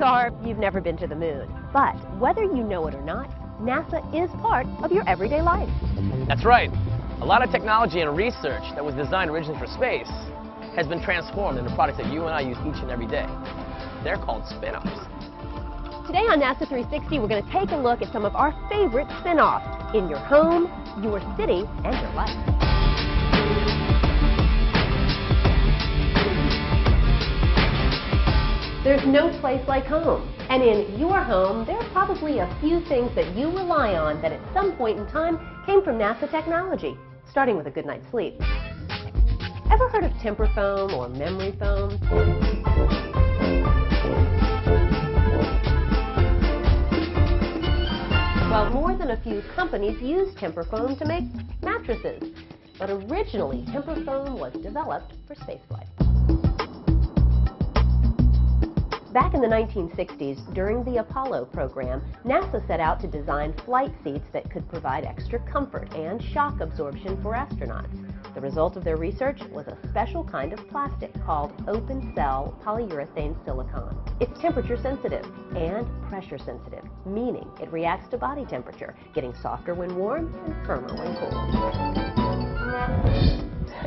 are you've never been to the moon. But whether you know it or not, NASA is part of your everyday life. That's right. A lot of technology and research that was designed originally for space has been transformed into products that you and I use each and every day. They're called spin-offs. Today on NASA 360, we're going to take a look at some of our favorite spin-offs in your home, your city, and your life. There's no place like home. And in your home, there are probably a few things that you rely on that at some point in time came from NASA technology, starting with a good night's sleep. Ever heard of temper foam or memory foam? Well, more than a few companies use temper foam to make mattresses. But originally, temper foam was developed for spaceflight. Back in the 1960s, during the Apollo program, NASA set out to design flight seats that could provide extra comfort and shock absorption for astronauts. The result of their research was a special kind of plastic called open-cell polyurethane silicone. It's temperature sensitive and pressure sensitive, meaning it reacts to body temperature, getting softer when warm and firmer when cold.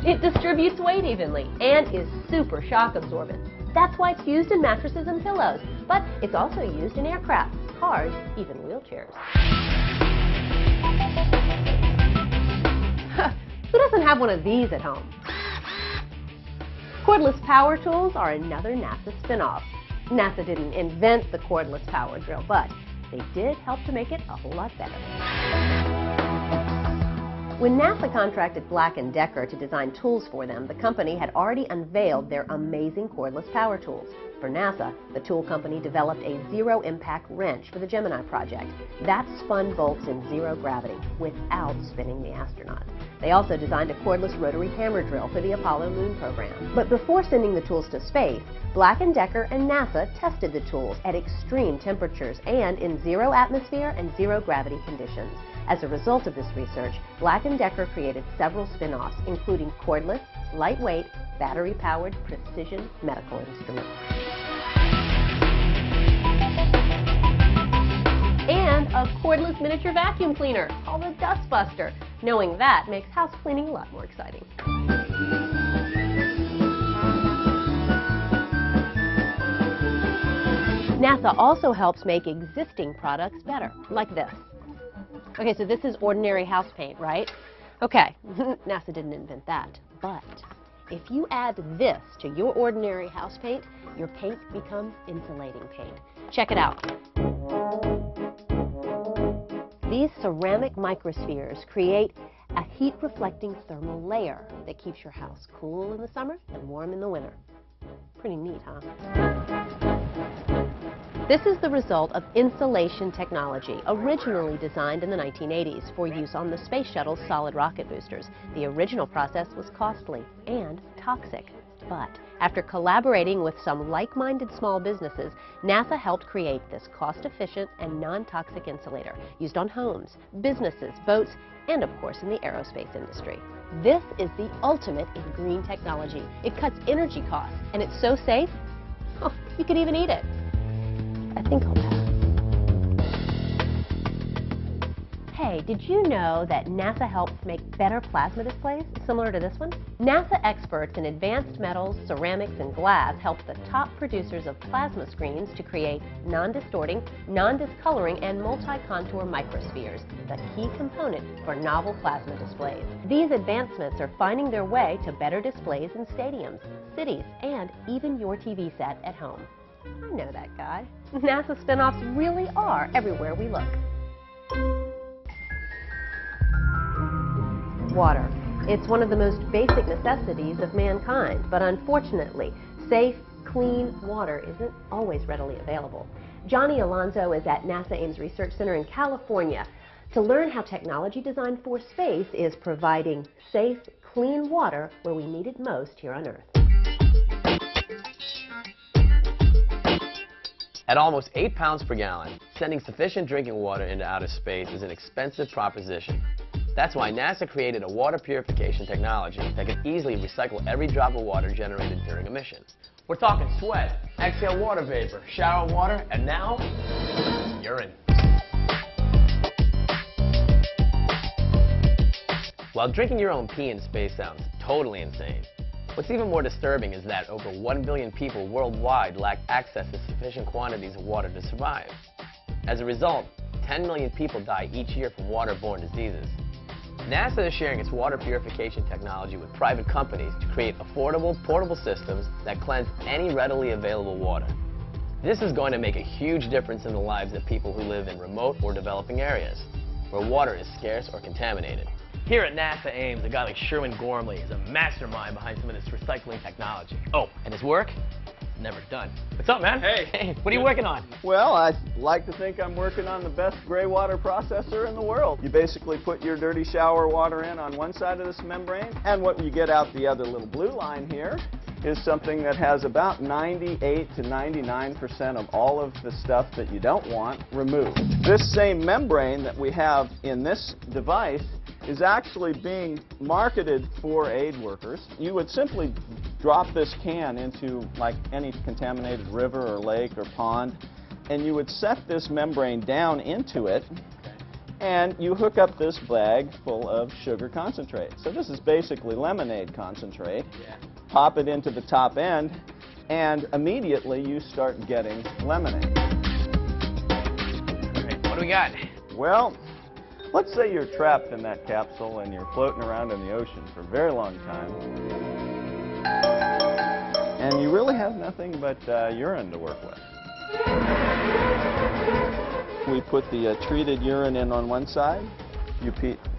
It distributes weight evenly and is super shock absorbent. That's why it's used in mattresses and pillows, but it's also used in aircraft, cars, even wheelchairs. Who doesn't have one of these at home? Cordless power tools are another NASA spin-off. NASA didn't invent the cordless power drill, but they did help to make it a whole lot better. When NASA contracted Black & Decker to design tools for them, the company had already unveiled their amazing cordless power tools. For NASA, the tool company developed a zero-impact wrench for the Gemini project. That spun bolts in zero gravity without spinning the astronauts. They also designed a cordless rotary hammer drill for the Apollo moon program. But before sending the tools to space, Black & Decker and NASA tested the tools at extreme temperatures and in zero atmosphere and zero gravity conditions. As a result of this research, Black & Decker created several spin-offs, including cordless, lightweight, battery-powered precision medical instruments. And a cordless miniature vacuum cleaner called a Dust Buster. Knowing that makes house cleaning a lot more exciting. NASA also helps make existing products better, like this. Okay, so this is ordinary house paint, right? Okay, NASA didn't invent that, but if you add this to your ordinary house paint, your paint becomes insulating paint. Check it out. These ceramic microspheres create a heat-reflecting thermal layer that keeps your house cool in the summer and warm in the winter. Pretty neat, huh? This is the result of insulation technology, originally designed in the 1980s for use on the Space Shuttle's solid rocket boosters. The original process was costly and toxic. But after collaborating with some like-minded small businesses, NASA helped create this cost-efficient and non-toxic insulator used on homes, businesses, boats, and of course in the aerospace industry. This is the ultimate in green technology. It cuts energy costs, and it's so safe, you could even eat it. I think I'll pass. Hey, did you know that NASA helps make better plasma displays similar to this one? NASA experts in advanced metals, ceramics, and glass help the top producers of plasma screens to create non-distorting, non-discoloring, and multi-contour microspheres, the key component for novel plasma displays. These advancements are finding their way to better displays in stadiums, cities, and even your TV set at home. I know that guy. NASA spin-offs really are everywhere we look. Water. It's one of the most basic necessities of mankind, but unfortunately, safe, clean water isn't always readily available. Johnny Alonso is at NASA Ames Research Center in California to learn how technology designed for space is providing safe, clean water where we need it most here on Earth. At almost 8 pounds per gallon, sending sufficient drinking water into outer space is an expensive proposition. That's why NASA created a water purification technology that can easily recycle every drop of water generated during a mission. We're talking sweat, exhale water vapor, shower water, and now, urine. While drinking your own pee in space sounds totally insane, what's even more disturbing is that over 1 billion people worldwide lack access to sufficient quantities of water to survive. As a result, 10 million people die each year from waterborne diseases. NASA is sharing its water purification technology with private companies to create affordable, portable systems that cleanse any readily available water. This is going to make a huge difference in the lives of people who live in remote or developing areas, where water is scarce or contaminated. Here at NASA Ames, a guy like Sherwin Gormley is a mastermind behind some of this recycling technology. Oh, and his work? Never done. What's up, man? Hey. What are you working on? Well, I like to think I'm working on the best gray water processor in the world. You basically put your dirty shower water in on one side of this membrane, and what you get out the other little blue line here is something that has about 98 to 99% of all of the stuff that you don't want removed. This same membrane that we have in this device is actually being marketed for aid workers. You would simply drop this can into like any contaminated river or lake or pond, and you would set this membrane down into it, and you hook up this bag full of sugar concentrate. So this is basically lemonade concentrate. Yeah. Pop it into the top end, and immediately you start getting lemonade. All right, what do we got? Well, let's say you're trapped in that capsule and you're floating around in the ocean for a very long time, and you really have nothing but urine to work with. We put the treated urine in on one side. You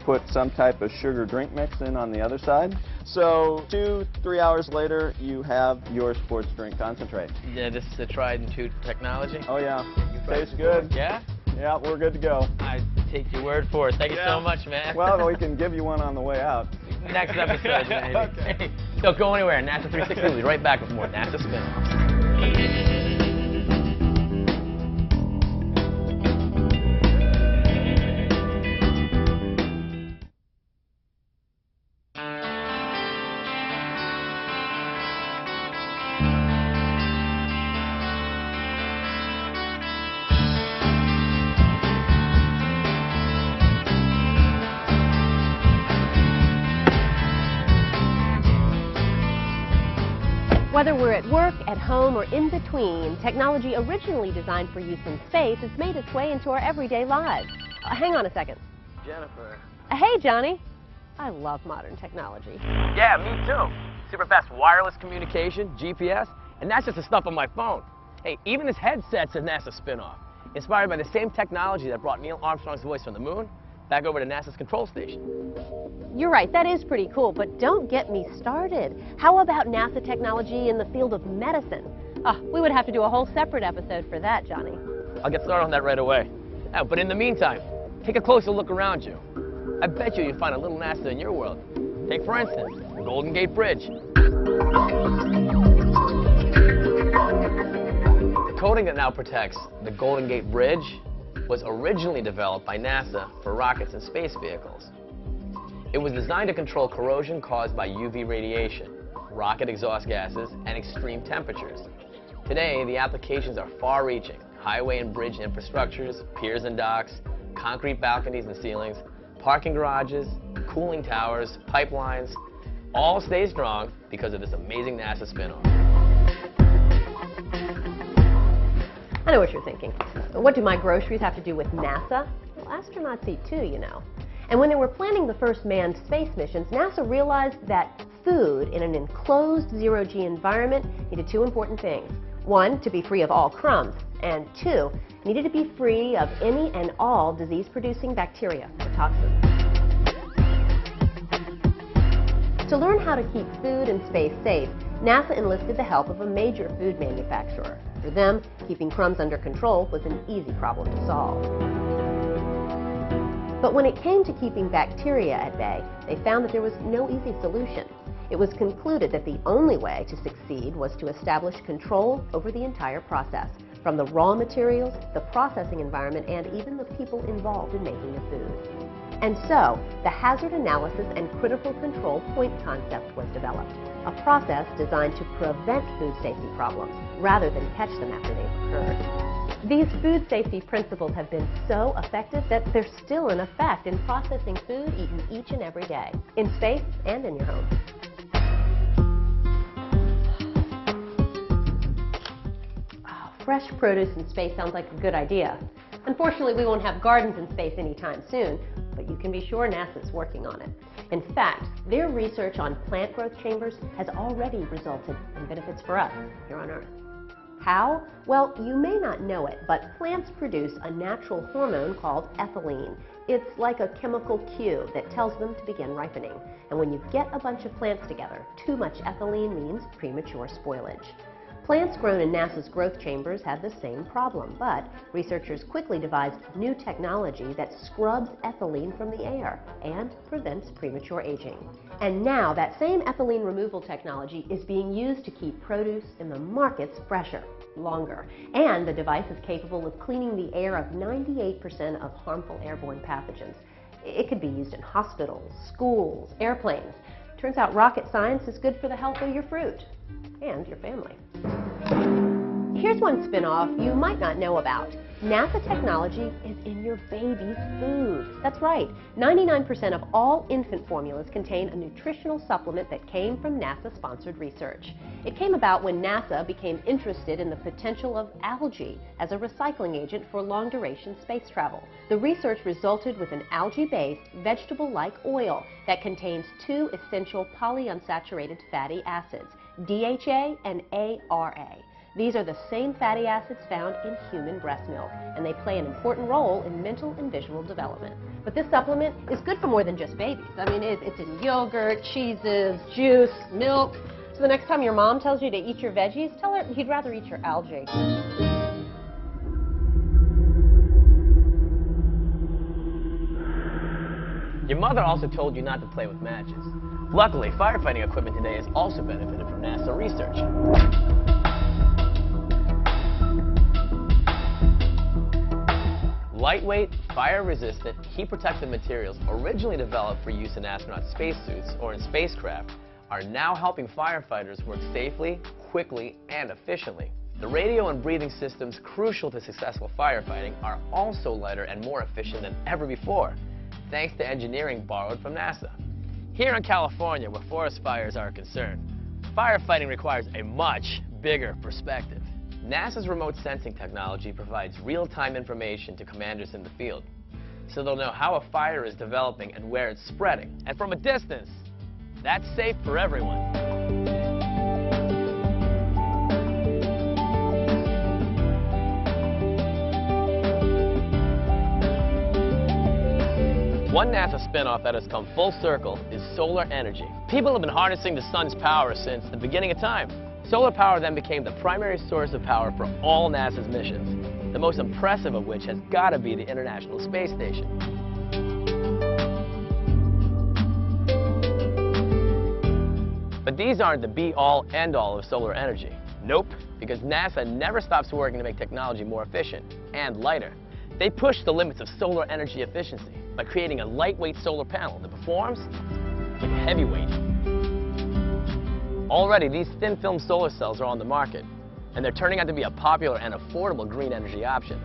put some type of sugar drink mix in on the other side. So 2-3 hours later, you have your sports drink concentrate. Yeah, this is the tried and true technology. Oh yeah, You tried tastes it good. before? Yeah? Yeah, we're good to go. I take your word for it. Thank you so much, man. Well, we can give you one on the way out. Next episode, maybe. Okay. Don't go anywhere. NASA 360 will be right back with more NASA spin-offs. Whether we're at work, at home, or in between, technology originally designed for use in space has made its way into our everyday lives. Hang on a second. Jennifer. Hey, Johnny. I love modern technology. Yeah, me too. Super fast wireless communication, GPS, and that's just the stuff on my phone. Hey, even this headset's a NASA spin-off, inspired by the same technology that brought Neil Armstrong's voice from the moon back over to NASA's control station. You're right, that is pretty cool, but don't get me started. How about NASA technology in the field of medicine? We would have to do a whole separate episode for that, Johnny. I'll get started on that right away. But in the meantime, take a closer look around you. I bet you'll find a little NASA in your world. Take, for instance, the Golden Gate Bridge. The coating that now protects the Golden Gate Bridge was originally developed by NASA for rockets and space vehicles. It was designed to control corrosion caused by UV radiation, rocket exhaust gases, and extreme temperatures. Today, the applications are far-reaching. Highway and bridge infrastructures, piers and docks, concrete balconies and ceilings, parking garages, cooling towers, pipelines, all stay strong because of this amazing NASA spin-off. I know what you're thinking. What do my groceries have to do with NASA? Well, astronauts eat too, you know. And when they were planning the first manned space missions, NASA realized that food in an enclosed zero-G environment needed two important things. One, to be free of all crumbs, and two, needed to be free of any and all disease-producing bacteria or toxins. To learn how to keep food and space safe, NASA enlisted the help of a major food manufacturer. For them, keeping crumbs under control was an easy problem to solve. But when it came to keeping bacteria at bay, they found that there was no easy solution. It was concluded that the only way to succeed was to establish control over the entire process, from the raw materials, the processing environment, and even the people involved in making the food. And so, the hazard analysis and critical control point concept was developed, a process designed to prevent food safety problems rather than catch them after they've occurred. These food safety principles have been so effective that they're still in effect in processing food eaten each and every day, in space and in your home. Fresh produce in space sounds like a good idea. Unfortunately, we won't have gardens in space anytime soon, but you can be sure NASA's working on it. In fact, their research on plant growth chambers has already resulted in benefits for us here on Earth. How? Well, you may not know it, but plants produce a natural hormone called ethylene. It's like a chemical cue that tells them to begin ripening. And when you get a bunch of plants together, too much ethylene means premature spoilage. Plants grown in NASA's growth chambers had the same problem, but researchers quickly devised new technology that scrubs ethylene from the air and prevents premature aging. And now that same ethylene removal technology is being used to keep produce in the markets fresher, longer. And the device is capable of cleaning the air of 98% of harmful airborne pathogens. It could be used in hospitals, schools, airplanes. Turns out rocket science is good for the health of your fruit and your family. Here's one spin-off you might not know about. Nasatechnology is in your baby's food. That's right. 99% of all infant formulas contain a nutritional supplement that came from NASA-sponsored research. It came about when NASA became interested in the potential of algae as a recycling agent for long-duration space travel. The research resulted with an algae-based, vegetable-like oil that contains two essential polyunsaturated fatty acids, DHA and ARA. These are the same fatty acids found in human breast milk, and they play an important role in mental and visual development. But this supplement is good for more than just babies. I mean, it's in yogurt, cheeses, juice, milk. So the next time your mom tells you to eat your veggies, tell her you'd rather eat your algae. Your mother also told you not to play with matches. Luckily, firefighting equipment today has also benefited from NASA research. Lightweight, fire-resistant, heat-protected materials originally developed for use in astronaut spacesuits or in spacecraft are now helping firefighters work safely, quickly, and efficiently. The radio and breathing systems crucial to successful firefighting are also lighter and more efficient than ever before, thanks to engineering borrowed from NASA. Here in California, where forest fires are concerned, firefighting requires a much bigger perspective. NASA's remote sensing technology provides real-time information to commanders in the field, so they'll know how a fire is developing and where it's spreading. And from a distance, that's safe for everyone. One NASA spin-off that has come full circle is solar energy. People have been harnessing the sun's power since the beginning of time. Solar power then became the primary source of power for all NASA's missions, the most impressive of which has got to be the International Space Station. But these aren't the be-all, end-all of solar energy. Nope, because NASA never stops working to make technology more efficient and lighter. They push the limits of solar energy efficiency by creating a lightweight solar panel that performs like a heavyweight. Already, these thin-film solar cells are on the market, and they're turning out to be a popular and affordable green energy option.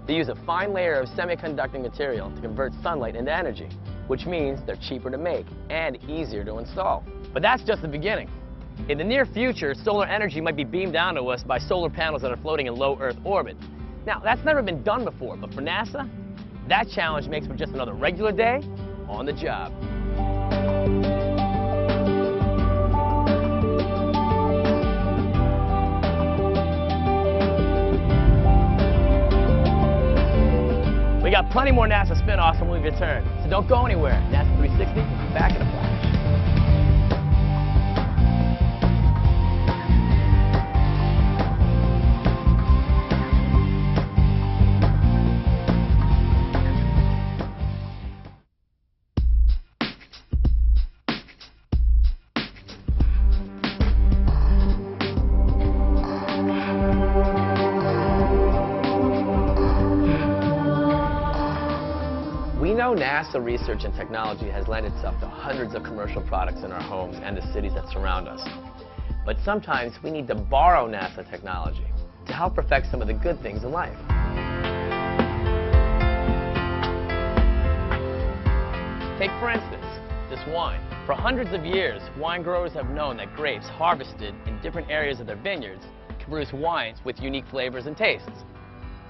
They use a fine layer of semiconducting material to convert sunlight into energy, which means they're cheaper to make and easier to install. But that's just the beginning. In the near future, solar energy might be beamed down to us by solar panels that are floating in low Earth orbit. Now, that's never been done before, but for NASA, that challenge makes for just another regular day on the job. We got plenty more NASA spin-offs when we return, so don't go anywhere. NASA 360 will be back in a flash. We know NASA research and technology has lent itself to hundreds of commercial products in our homes and the cities that surround us. But sometimes we need to borrow NASA technology to help perfect some of the good things in life. Take, for instance, this wine. For hundreds of years, wine growers have known that grapes harvested in different areas of their vineyards can produce wines with unique flavors and tastes.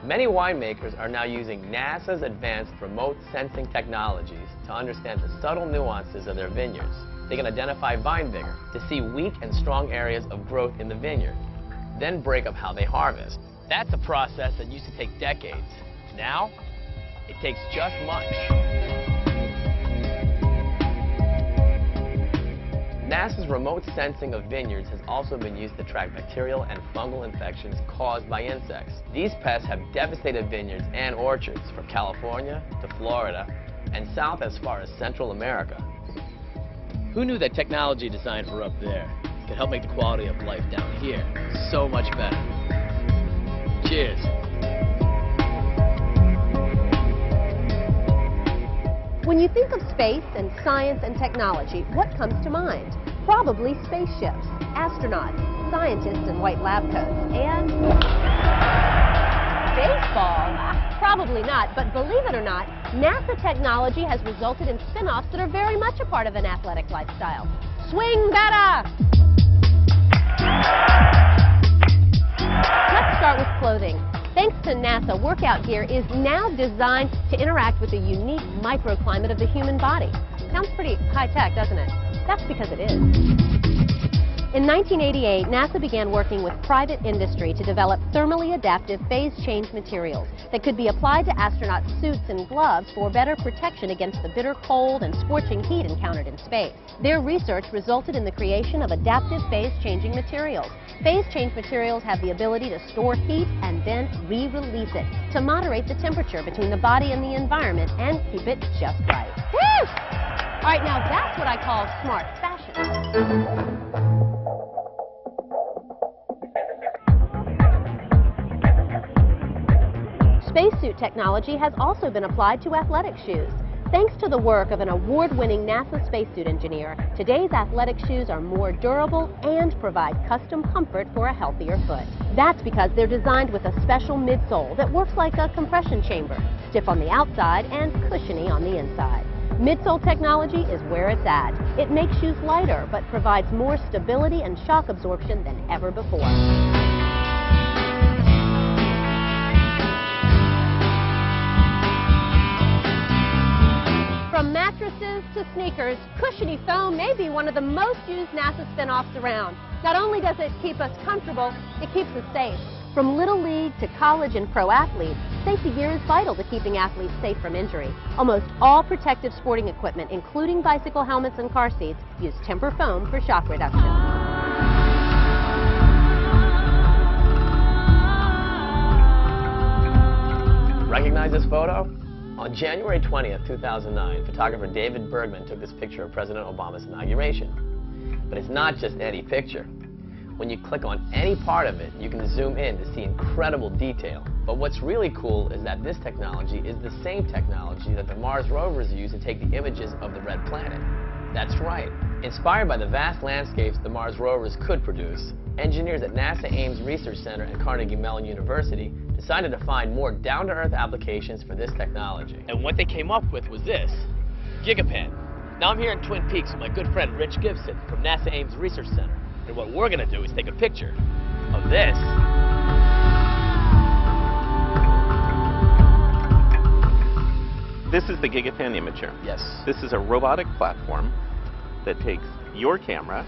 Many winemakers are now using NASA's advanced remote sensing technologies to understand the subtle nuances of their vineyards. They can identify vine vigor to see weak and strong areas of growth in the vineyard, then break up how they harvest. That's a process that used to take decades. Now, it takes just months. NASA's remote sensing of vineyards has also been used to track bacterial and fungal infections caused by insects. These pests have devastated vineyards and orchards from California to Florida and south as far as Central America. Who knew that technology designed for up there could help make the quality of life down here so much better? Cheers. When you think of space and science and technology, what comes to mind? Probably spaceships, astronauts, scientists in white lab coats, and baseball. Probably not, but believe it or not, NASA technology has resulted in spin-offs that are very much a part of an athletic lifestyle. Swing better! Let's start with clothing. Thanks to NASA, workout gear is now designed to interact with the unique microclimate of the human body. Sounds pretty high-tech, doesn't it? That's because it is. In 1988, NASA began working with private industry to develop thermally adaptive phase change materials that could be applied to astronaut suits and gloves for better protection against the bitter cold and scorching heat encountered in space. Their research resulted in the creation of adaptive phase changing materials. Phase change materials have the ability to store heat and then re-release it to moderate the temperature between the body and the environment and keep it just right. Woo! All right, now that's what I call smart fashion. Spacesuit technology has also been applied to athletic shoes. Thanks to the work of an award-winning NASA spacesuit engineer, today's athletic shoes are more durable and provide custom comfort for a healthier foot. That's because they're designed with a special midsole that works like a compression chamber, stiff on the outside and cushiony on the inside. Midsole technology is where it's at. It makes shoes lighter, but provides more stability and shock absorption than ever before. From mattresses to sneakers, cushiony foam may be one of the most used NASA spin-offs around. Not only does it keep us comfortable, it keeps us safe. From Little League to college and pro athletes, safety gear is vital to keeping athletes safe from injury. Almost all protective sporting equipment, including bicycle helmets and car seats, use Tempur foam for shock reduction. Recognize this photo? On January 20th, 2009, photographer David Bergman took this picture of President Obama's inauguration. But it's not just any picture. When you click on any part of it, you can zoom in to see incredible detail. But what's really cool is that this technology is the same technology that the Mars rovers use to take the images of the red planet. That's right. Inspired by the vast landscapes the Mars rovers could produce, engineers at NASA Ames Research Center and Carnegie Mellon University decided to find more down-to-earth applications for this technology. And what they came up with was this, GigaPen. Now I'm here in Twin Peaks with my good friend Rich Gibson from NASA Ames Research Center. And what we're going to do is take a picture of this. This is the GigaPen imager. Yes. This is a robotic platform that takes your camera,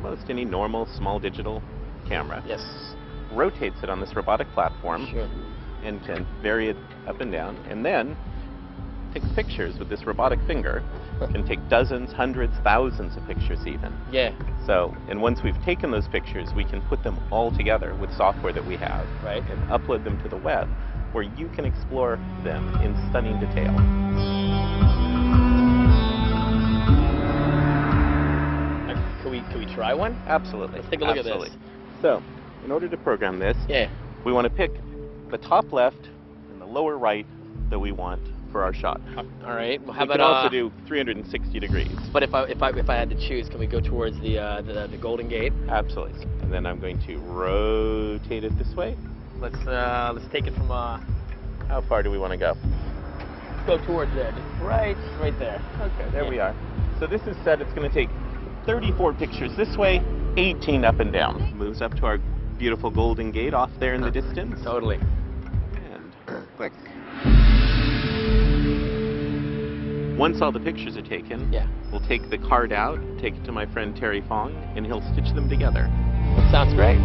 most any normal small digital camera, Yes. rotates it on this robotic platform, Sure. and can vary it up and down, and then takes pictures with this robotic finger. Can take dozens, hundreds, thousands of pictures even. Yeah. So, and once we've taken those pictures, we can put them all together with software that we have, Right. and upload them to the web, where you can explore them in stunning detail. Can we try one? Absolutely. Let's take a look at this. So, in order to program this, Yeah. we want to pick the top left and the lower right that we want for our shot. All right. Well, how We about could also do 360 degrees. But if I had to choose, can we go towards the Golden Gate? Absolutely. And then I'm going to rotate it this way. Let's take it from How far do we want to go? let's go towards there. Just right there. Okay, there we are. So this is set. It's going to take 34 pictures this way, 18 up and down. Moves up to our beautiful Golden Gate off there in the distance. Totally. And click. Once all the pictures are taken, Yeah. we'll take the card out, take it to my friend Terry Fong, and he'll stitch them together. Sounds great.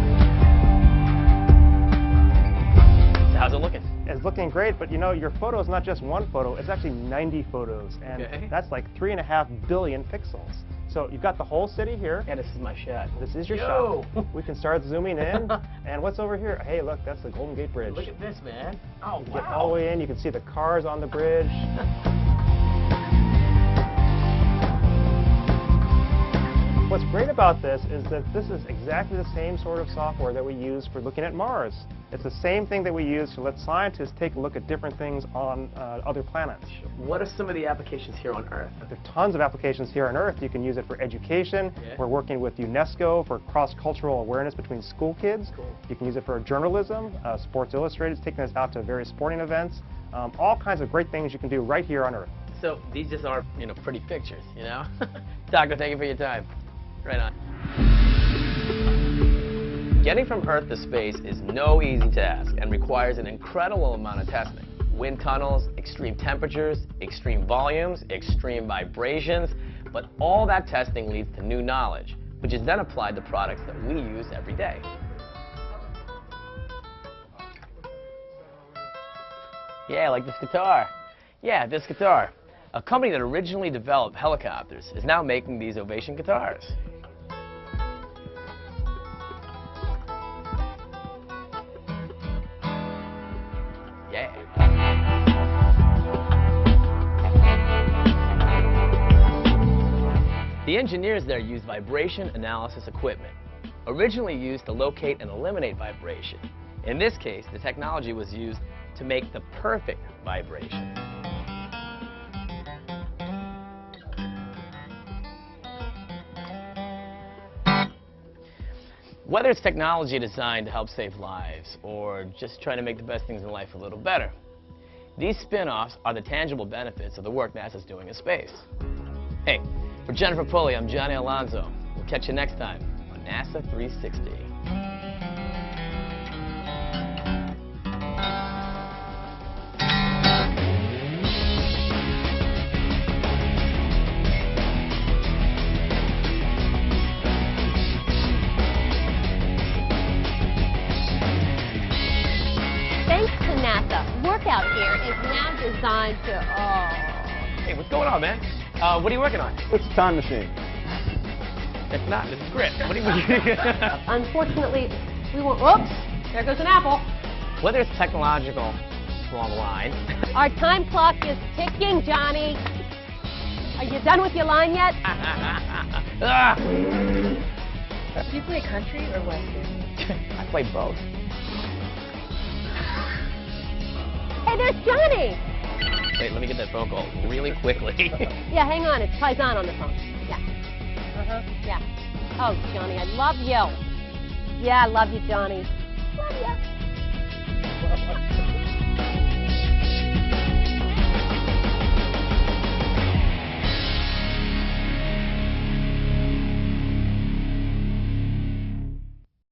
So how's it looking? It's looking great, but you know, your photo is not just one photo, it's actually 90 photos, and Okay. that's like 3.5 billion pixels. So you've got the whole city here. Yeah, this is my shot. This is your Yo! shot. We can start zooming in, and what's over here? Hey, look, that's the Golden Gate Bridge. Look at this, man. Oh, Get all the way in, you can see the cars on the bridge. What's great about this is that this is exactly the same sort of software that we use for looking at Mars. It's the same thing that we use to let scientists take a look at different things on other planets. What are some of the applications here on Earth? There are tons of applications here on Earth. You can use it for education. Yeah. We're working with UNESCO for cross-cultural awareness between school kids. Cool. You can use it for journalism. Sports Illustrated is taking us out to various sporting events. All kinds of great things you can do right here on Earth. So these just are, pretty pictures, Doctor, thank you for your time. Right on. Getting from Earth to space is no easy task and requires an incredible amount of testing. Wind tunnels, extreme temperatures, extreme volumes, extreme vibrations, but all that testing leads to new knowledge, which is then applied to products that we use every day. Yeah, like this guitar. Yeah, this guitar. A company that originally developed helicopters is now making these Ovation guitars. Yeah. The engineers there use vibration analysis equipment, originally used to locate and eliminate vibration. In this case, the technology was used to make the perfect vibration. Whether it's technology designed to help save lives or just trying to make the best things in life a little better, these spin-offs are the tangible benefits of the work NASA's doing in space. Hey, for Jennifer Pulley, I'm Johnny Alonso. We'll catch you next time on NASA 360. Thanks to NASA, workout gear is now designed to, Hey, what's going on, man? What are you working on? It's a time machine. It's not. It's a script. What do you mean? Unfortunately, we won't, oops, there goes an apple. Whether it's technological, wrong line. Our time clock is ticking, Johnny. Are you done with your line yet? Ah! Do you play country or western? I play both. Hey, there's Johnny. Wait, let me get that phone call really quickly. Yeah, hang on, it's Paisan on the phone. Yeah. Yeah. Oh, Johnny, I love you. Yeah, I love you, Johnny. Love you.